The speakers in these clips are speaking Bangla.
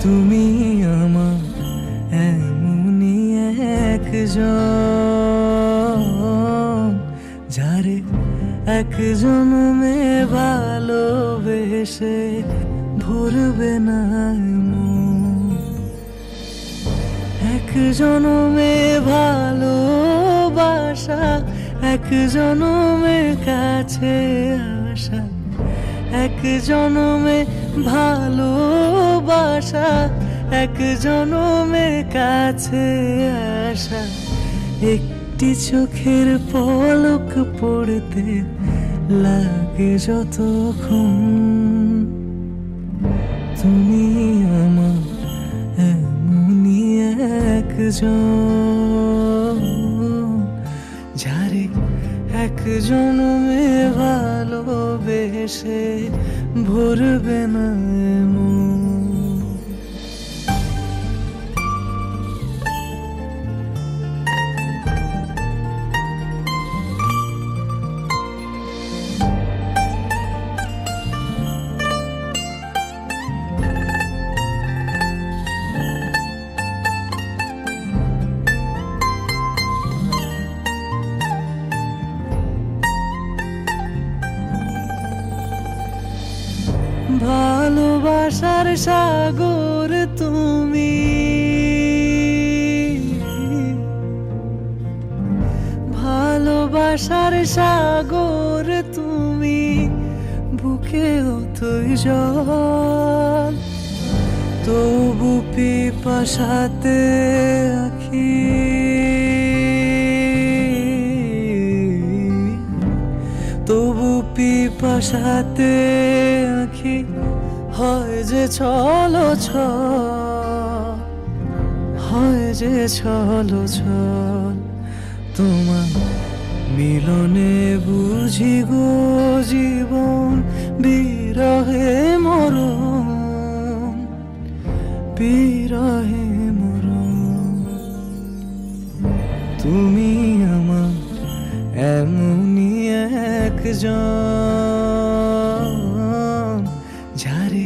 তুমি আমার এমনই একজন, যারে এক জন্মে ভালোবেসে ভরবে না মন। এক জন্মে ভালোবাসা, এক জন্মে কাছে আসা, এক জন্মে ভালোবাসা, এক জন্মে কাছে আসা। একটি চোখের পলক পড়তে লাগে যতক্ষণ, তুমি আমার এমনই একজন, যারে এক জন্মে ভালোবেসে ভরবে না মন। ভালোবাসার সাগর তুমি, ভালোবাসার সাগর তুমি, বুকে অথই জল, তবু পিপাসাতে আখি, তবু পিপাসাতে আখি হয় যে ছলো ছল, হয় যে ছলো ছল। তোমার মিলনে বুঝি গো জীবন বিরহে মরণ, বিরহে মরণ। তুমি আমার এমনই একজন, যারে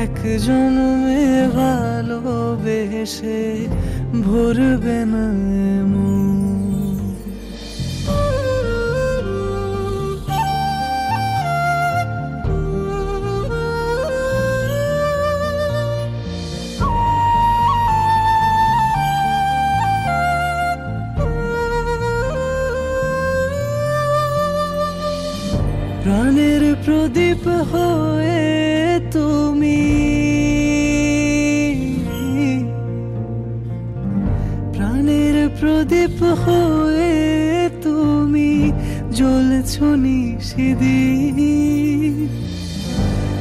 এক জন্মে ভালোবেসে ভরবে না মন। প্রাণের প্রদীপ হয়ে তুমি, প্রাণের প্রদীপ হয়ে তুমি জ্বলছ নিশিদিন।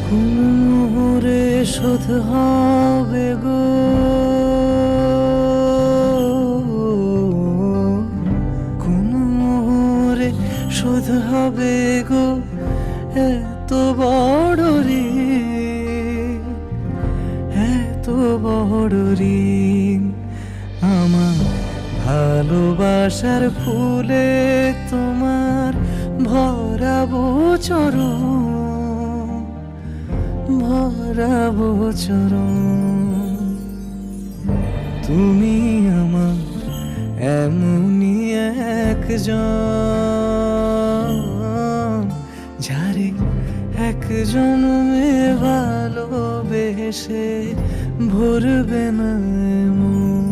কোন মোহরে শোধ হবে গো, কোন মোহরে শোধ হবে গো এত বড় ঋণ, এত বড় ঋণ। আমার ভালোবাসার ফুলে তোমার ভরাবো চরণ, ভরাবো চরণ। তুমি আমার এমনই একজন, যারে এক জন্মে ভালোবেসে ভরবে না মন।